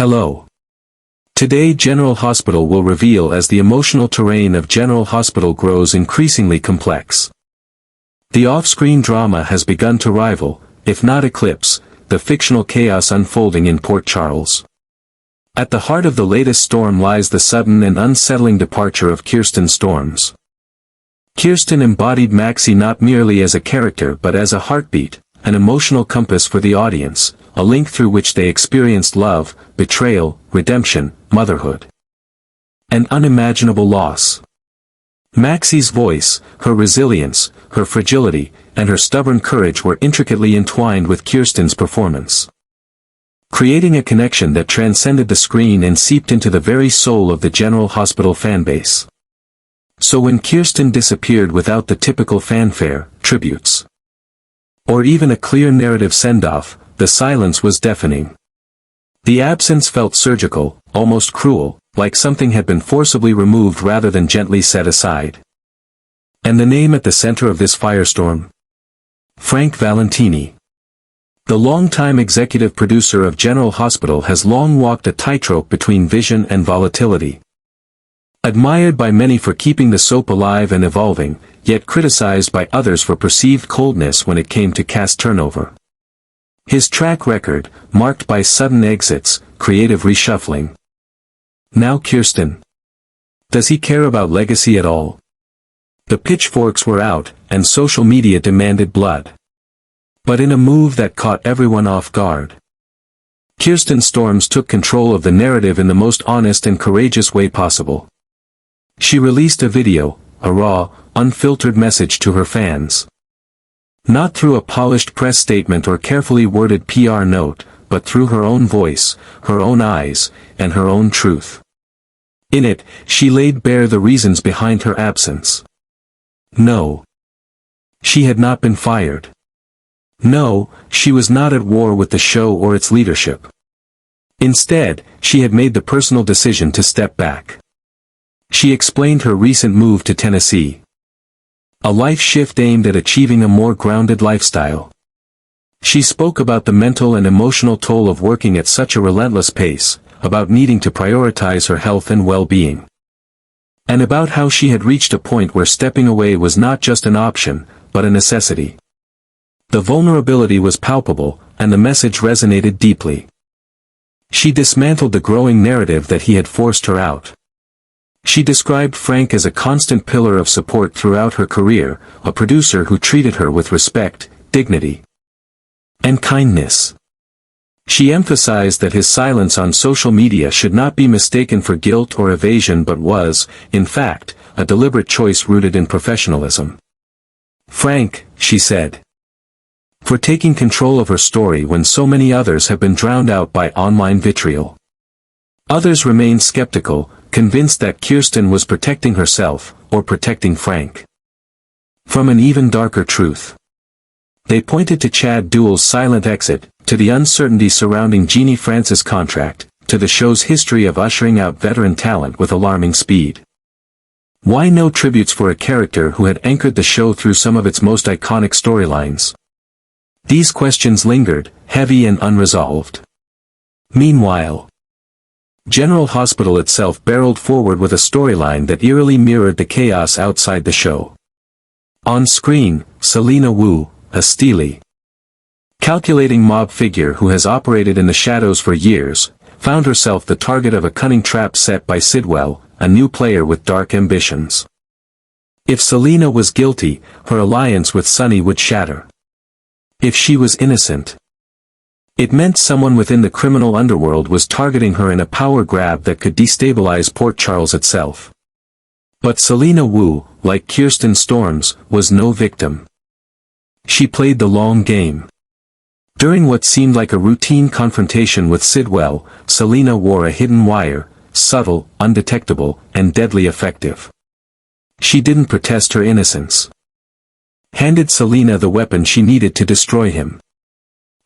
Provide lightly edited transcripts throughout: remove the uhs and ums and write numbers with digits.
Hello. Today General Hospital will reveal as the emotional terrain of General Hospital grows increasingly complex. The off-screen drama has begun to rival, if not eclipse, the fictional chaos unfolding in Port Charles. At the heart of the latest storm lies the sudden and unsettling departure of Kirsten Storms. Kirsten embodied Maxie not merely as a character but as a heartbeat, an emotional compass for the audience, a link through which they experienced love, betrayal, redemption, motherhood, and unimaginable loss. Maxie's voice, her resilience, her fragility, and her stubborn courage were intricately entwined with Kirsten's performance, creating a connection that transcended the screen and seeped into the very soul of the General Hospital fanbase. So when Kirsten disappeared without the typical fanfare, tributes, or even a clear narrative send-off, the silence was deafening. The absence felt surgical, almost cruel, like something had been forcibly removed rather than gently set aside. And the name at the center of this firestorm? Frank Valentini. The longtime executive producer of General Hospital has long walked a tightrope between vision and volatility. Admired by many for keeping the soap alive and evolving, yet criticized by others for perceived coldness when it came to cast turnover. His track record, marked by sudden exits, creative reshuffling. Now Kirsten. Does he care about legacy at all? The pitchforks were out, and social media demanded blood. But in a move that caught everyone off guard, Kirsten Storms took control of the narrative in the most honest and courageous way possible. She released a video, a raw, unfiltered message to her fans. Not through a polished press statement or carefully worded PR note, but through her own voice, her own eyes, and her own truth. In it, she laid bare the reasons behind her absence. No. She had not been fired. No, she was not at war with the show or its leadership. Instead, she had made the personal decision to step back. She explained her recent move to Tennessee. A life shift aimed at achieving a more grounded lifestyle. She spoke about the mental and emotional toll of working at such a relentless pace, about needing to prioritize her health and well-being, and about how she had reached a point where stepping away was not just an option, but a necessity. The vulnerability was palpable, and the message resonated deeply. She dismantled the growing narrative that he had forced her out. She described Frank as a constant pillar of support throughout her career, a producer who treated her with respect, dignity, and kindness. She emphasized that his silence on social media should not be mistaken for guilt or evasion but was, in fact, a deliberate choice rooted in professionalism. Frank, she said, for taking control of her story when so many others have been drowned out by online vitriol. Others remained skeptical, convinced that Kirsten was protecting herself, or protecting Frank from an even darker truth. They pointed to Chad Duell's silent exit, to the uncertainty surrounding Jeannie Francis' contract, to the show's history of ushering out veteran talent with alarming speed. Why no tributes for a character who had anchored the show through some of its most iconic storylines? These questions lingered, heavy and unresolved. Meanwhile, General Hospital itself barreled forward with a storyline that eerily mirrored the chaos outside the show. On screen, Selena Wu, a steely, calculating mob figure who has operated in the shadows for years, found herself the target of a cunning trap set by Sidwell, a new player with dark ambitions. If Selena was guilty, her alliance with Sonny would shatter. If she was innocent, it meant someone within the criminal underworld was targeting her in a power grab that could destabilize Port Charles itself. But Selena Wu, like Kirsten Storms, was no victim. She played the long game. During what seemed like a routine confrontation with Sidwell, Selena wore a hidden wire, subtle, undetectable, and deadly effective. She didn't protest her innocence. Handed Selena the weapon she needed to destroy him.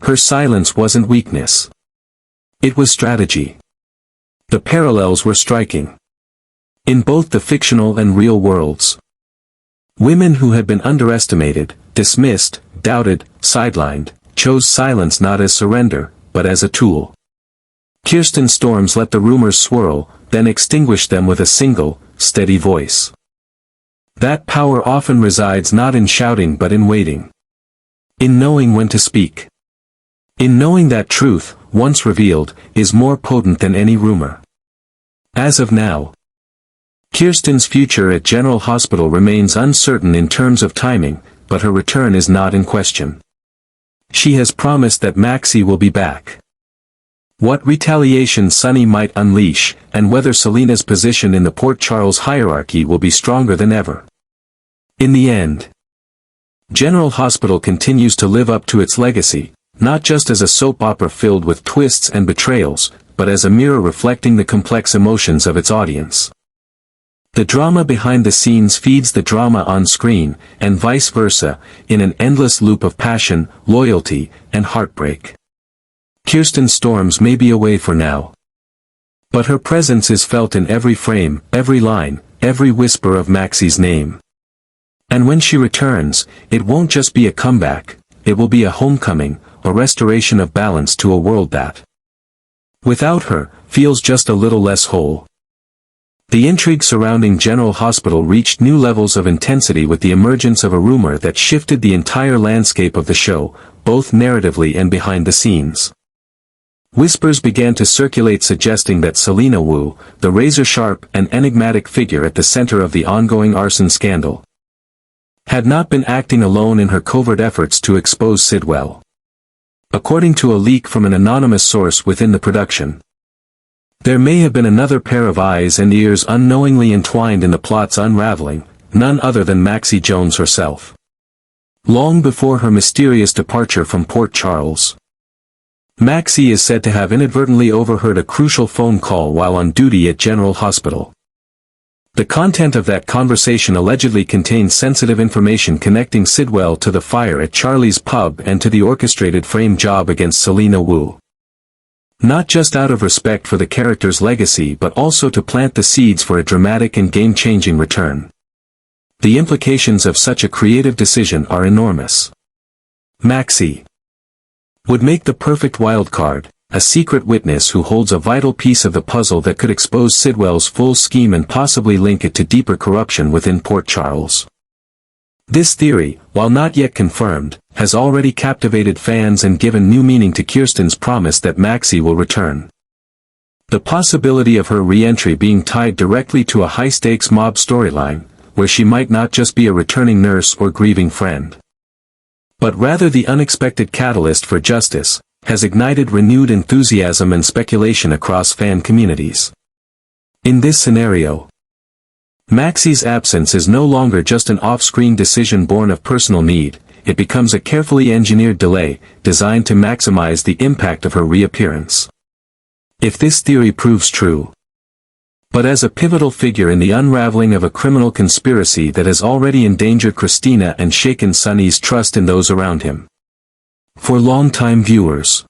Her silence wasn't weakness. It was strategy. The parallels were striking. In both the fictional and real worlds, women who had been underestimated, dismissed, doubted, sidelined, chose silence not as surrender, but as a tool. Kirsten Storms let the rumors swirl, then extinguished them with a single, steady voice. That power often resides not in shouting but in waiting. In knowing when to speak. In knowing that truth, once revealed, is more potent than any rumor. As of now, Kirsten's future at General Hospital remains uncertain in terms of timing, but her return is not in question. She has promised that Maxie will be back. What retaliation Sunny might unleash, and whether Selena's position in the Port Charles hierarchy will be stronger than ever. In the end, General Hospital continues to live up to its legacy, not just as a soap opera filled with twists and betrayals, but as a mirror reflecting the complex emotions of its audience. The drama behind the scenes feeds the drama on screen, and vice versa, in an endless loop of passion, loyalty, and heartbreak. Kirsten Storms may be away for now, but her presence is felt in every frame, every line, every whisper of Maxie's name. And when she returns, it won't just be a comeback, it will be a homecoming, a restoration of balance to a world that, without her, feels just a little less whole. The intrigue surrounding General Hospital reached new levels of intensity with the emergence of a rumor that shifted the entire landscape of the show, both narratively and behind the scenes. Whispers began to circulate suggesting that Selena Wu, the razor-sharp and enigmatic figure at the center of the ongoing arson scandal, had not been acting alone in her covert efforts to expose Sidwell. According to a leak from an anonymous source within the production, there may have been another pair of eyes and ears unknowingly entwined in the plot's unraveling, none other than Maxie Jones herself. Long before her mysterious departure from Port Charles, Maxie is said to have inadvertently overheard a crucial phone call while on duty at General Hospital. The content of that conversation allegedly contained sensitive information connecting Sidwell to the fire at Charlie's pub and to the orchestrated frame job against Selena Wu. Not just out of respect for the character's legacy but also to plant the seeds for a dramatic and game-changing return. The implications of such a creative decision are enormous. Maxie would make the perfect wildcard, a secret witness who holds a vital piece of the puzzle that could expose Sidwell's full scheme and possibly link it to deeper corruption within Port Charles. This theory, while not yet confirmed, has already captivated fans and given new meaning to Kirsten's promise that Maxie will return. The possibility of her re-entry being tied directly to a high-stakes mob storyline, where she might not just be a returning nurse or grieving friend, but rather the unexpected catalyst for justice, has ignited renewed enthusiasm and speculation across fan communities. In this scenario, Maxie's absence is no longer just an off-screen decision born of personal need, it becomes a carefully engineered delay, designed to maximize the impact of her reappearance. If this theory proves true, but as a pivotal figure in the unraveling of a criminal conspiracy that has already endangered Christina and shaken Sunny's trust in those around him. For longtime viewers,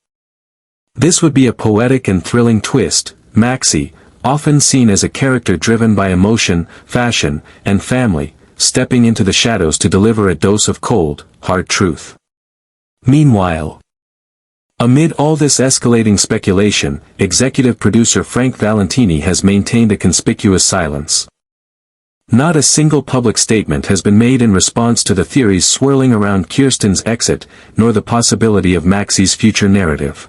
this would be a poetic and thrilling twist. Maxie, often seen as a character driven by emotion, fashion, and family, stepping into the shadows to deliver a dose of cold, hard truth. Meanwhile, amid all this escalating speculation, executive producer Frank Valentini has maintained a conspicuous silence. Not a single public statement has been made in response to the theories swirling around Kirsten's exit, nor the possibility of Maxie's future narrative.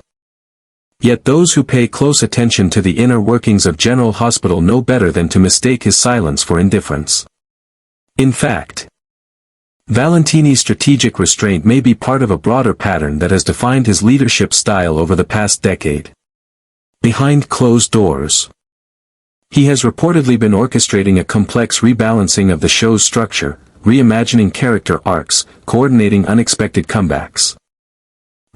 Yet those who pay close attention to the inner workings of General Hospital know better than to mistake his silence for indifference. In fact, Valentini's strategic restraint may be part of a broader pattern that has defined his leadership style over the past decade. Behind closed doors, he has reportedly been orchestrating a complex rebalancing of the show's structure, reimagining character arcs, coordinating unexpected comebacks,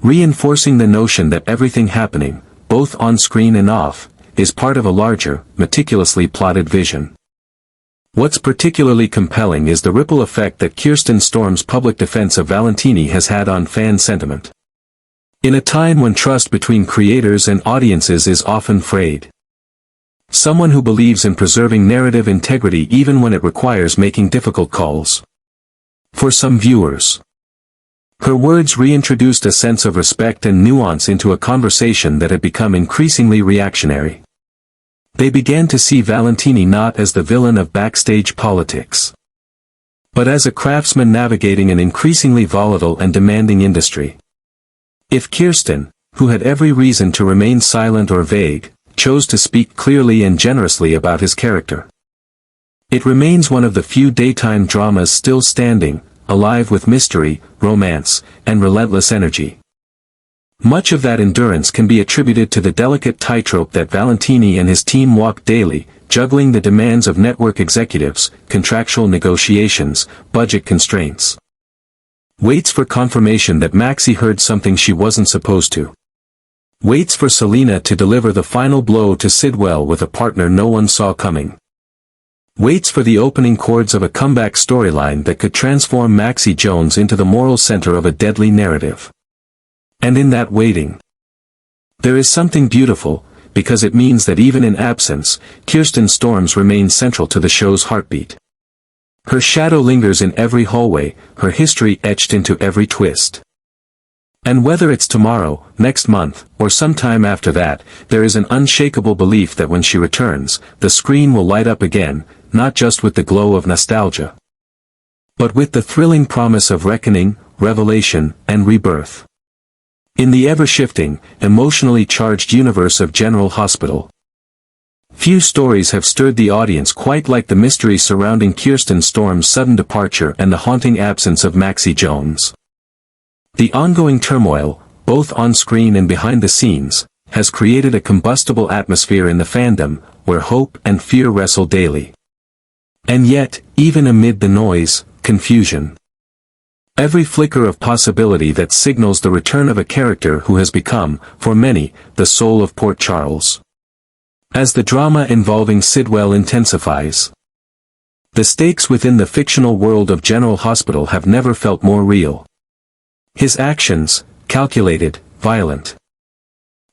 reinforcing the notion that everything happening, both on screen and off, is part of a larger, meticulously plotted vision. What's particularly compelling is the ripple effect that Kirsten Storm's public defense of Valentini has had on fan sentiment. In a time when trust between creators and audiences is often frayed, someone who believes in preserving narrative integrity even when it requires making difficult calls. For some viewers, Her words reintroduced a sense of respect and nuance into a conversation that had become increasingly reactionary. They began to see Valentini not as the villain of backstage politics, but as a craftsman navigating an increasingly volatile and demanding industry. If Kirsten, who had every reason to remain silent or vague, chose to speak clearly and generously about his character, it remains one of the few daytime dramas still standing, alive with mystery, romance, and relentless energy. Much of that endurance can be attributed to the delicate tightrope that Valentini and his team walk daily, juggling the demands of network executives, contractual negotiations, budget constraints. Waits for confirmation that Maxie heard something she wasn't supposed to. Waits for Selena to deliver the final blow to Sidwell with a partner no one saw coming. Waits for the opening chords of a comeback storyline that could transform Maxie Jones into the moral center of a deadly narrative. And in that waiting, there is something beautiful, because it means that even in absence, Kirsten Storms remains central to the show's heartbeat. Her shadow lingers in every hallway, her history etched into every twist. And whether it's tomorrow, next month, or sometime after that, there is an unshakable belief that when she returns, the screen will light up again, not just with the glow of nostalgia, but with the thrilling promise of reckoning, revelation, and rebirth. In the ever-shifting, emotionally charged universe of General Hospital, few stories have stirred the audience quite like the mystery surrounding Kirsten Storm's sudden departure and the haunting absence of Maxie Jones. The ongoing turmoil, both on-screen and behind the scenes, has created a combustible atmosphere in the fandom, where hope and fear wrestle daily. And yet, even amid the noise, confusion, every flicker of possibility that signals the return of a character who has become, for many, the soul of Port Charles. As the drama involving Sidwell intensifies, the stakes within the fictional world of General Hospital have never felt more real. His actions, calculated, violent.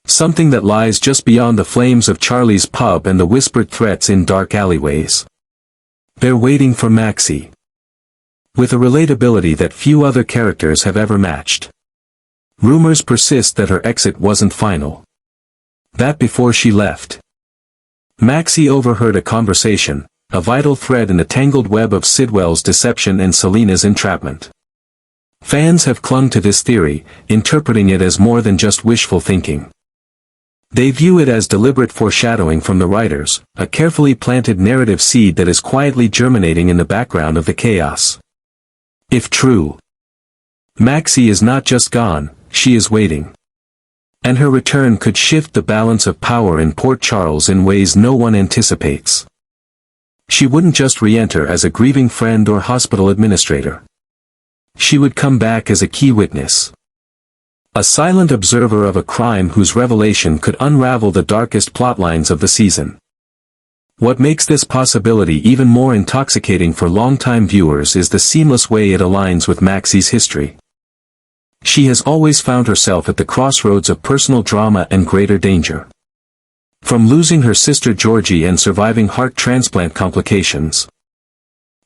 Something that lies just beyond the flames of Charlie's pub and the whispered threats in dark alleyways. They're waiting for Maxie, with a relatability that few other characters have ever matched. Rumors persist that her exit wasn't final. That before she left, Maxie overheard a conversation, a vital thread in the tangled web of Sidwell's deception and Selena's entrapment. Fans have clung to this theory, interpreting it as more than just wishful thinking. They view it as deliberate foreshadowing from the writers, a carefully planted narrative seed that is quietly germinating in the background of the chaos. If true, Maxie is not just gone, she is waiting. And her return could shift the balance of power in Port Charles in ways no one anticipates. She wouldn't just re-enter as a grieving friend or hospital administrator. She would come back as a key witness. A silent observer of a crime whose revelation could unravel the darkest plotlines of the season. What makes this possibility even more intoxicating for longtime viewers is the seamless way it aligns with Maxie's history. She has always found herself at the crossroads of personal drama and greater danger. From losing her sister Georgie and surviving heart transplant complications,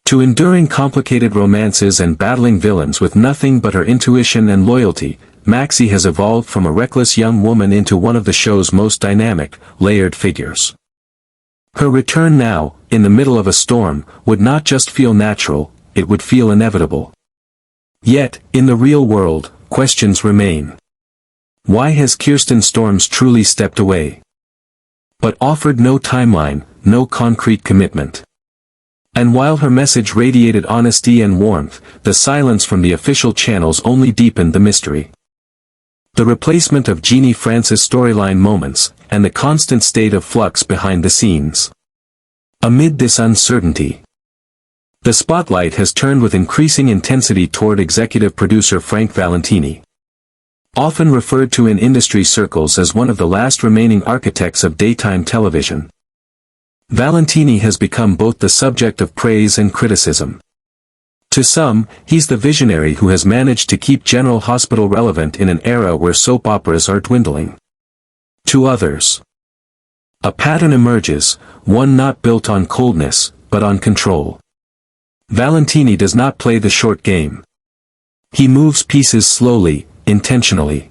to enduring complicated romances and battling villains with nothing but her intuition and loyalty, Maxie has evolved from a reckless young woman into one of the show's most dynamic, layered figures. Her return now, in the middle of a storm, would not just feel natural, it would feel inevitable. Yet, in the real world, questions remain. Why has Kirsten Storms truly stepped away, but offered no timeline, no concrete commitment? And while her message radiated honesty and warmth, the silence from the official channels only deepened the mystery. The replacement of Jeannie Francis' storyline moments, and the constant state of flux behind the scenes. Amid this uncertainty, the spotlight has turned with increasing intensity toward executive producer Frank Valentini. Often referred to in industry circles as one of the last remaining architects of daytime television, Valentini has become both the subject of praise and criticism. To some, he's the visionary who has managed to keep General Hospital relevant in an era where soap operas are dwindling. To others, a pattern emerges, one not built on coldness, but on control. Valentini does not play the short game. He moves pieces slowly, intentionally.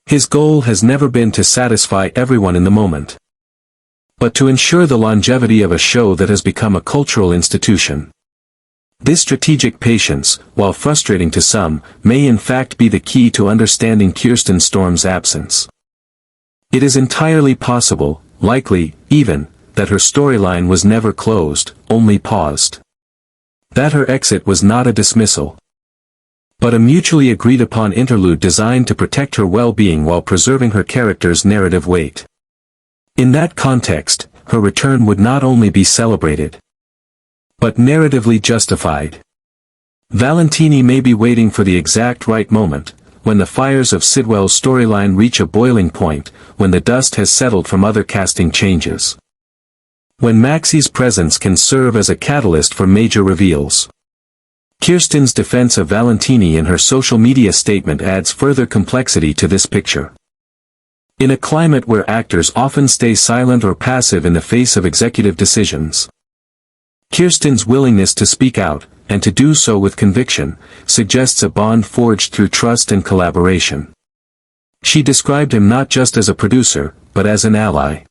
His goal has never been to satisfy everyone in the moment, but to ensure the longevity of a show that has become a cultural institution. This strategic patience, while frustrating to some, may in fact be the key to understanding Kirsten Storm's absence. It is entirely possible, likely, even, that her storyline was never closed, only paused. That her exit was not a dismissal, but a mutually agreed-upon interlude designed to protect her well-being while preserving her character's narrative weight. In that context, her return would not only be celebrated, but narratively justified. Valentini may be waiting for the exact right moment, when the fires of Sidwell's storyline reach a boiling point, when the dust has settled from other casting changes. When Maxie's presence can serve as a catalyst for major reveals. Kirsten's defense of Valentini in her social media statement adds further complexity to this picture. In a climate where actors often stay silent or passive in the face of executive decisions, Kirsten's willingness to speak out, and to do so with conviction, suggests a bond forged through trust and collaboration. She described him not just as a producer, but as an ally.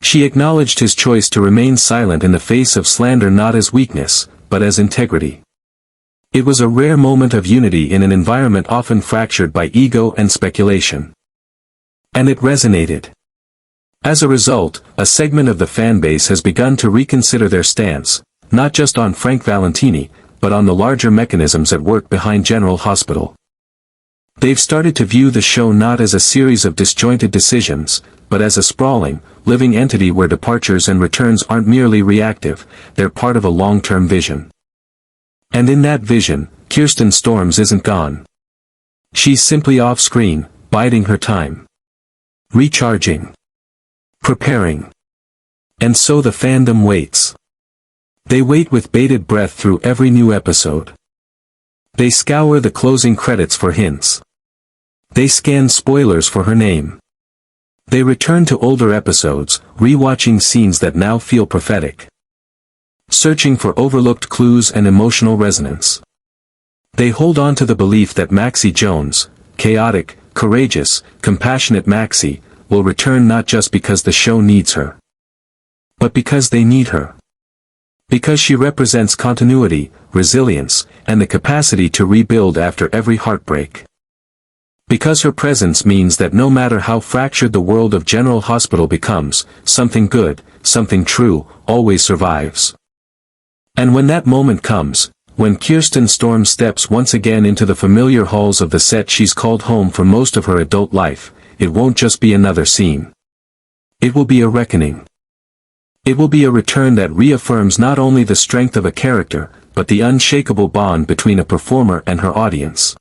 She acknowledged his choice to remain silent in the face of slander not as weakness, but as integrity. It was a rare moment of unity in an environment often fractured by ego and speculation. And it resonated. As a result, a segment of the fanbase has begun to reconsider their stance, not just on Frank Valentini, but on the larger mechanisms at work behind General Hospital. They've started to view the show not as a series of disjointed decisions, but as a sprawling, living entity where departures and returns aren't merely reactive, they're part of a long-term vision. And in that vision, Kirsten Storms isn't gone. She's simply off-screen, biding her time. Recharging. Preparing. And so the fandom waits. They wait with bated breath through every new episode. They scour the closing credits for hints. They scan spoilers for her name. They return to older episodes, rewatching scenes that now feel prophetic, searching for overlooked clues and emotional resonance. They hold on to the belief that Maxie Jones, chaotic, courageous, compassionate Maxie, will return not just because the show needs her, but because they need her. Because she represents continuity, resilience, and the capacity to rebuild after every heartbreak. Because her presence means that no matter how fractured the world of General Hospital becomes, something good, something true, always survives. And when that moment comes, when Kirsten Storm steps once again into the familiar halls of the set she's called home for most of her adult life, it won't just be another scene. It will be a reckoning. It will be a return that reaffirms not only the strength of a character, but the unshakable bond between a performer and her audience.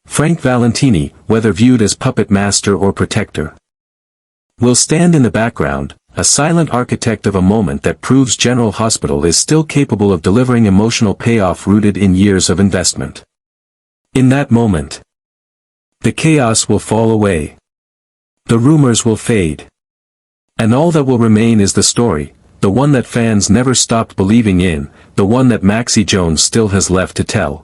Frank Valentini, whether viewed as puppet master or protector, will stand in the background, a silent architect of a moment that proves General Hospital is still capable of delivering emotional payoff rooted in years of investment. In that moment, the chaos will fall away. The rumors will fade. And all that will remain is the story, the one that fans never stopped believing in, the one that Maxie Jones still has left to tell.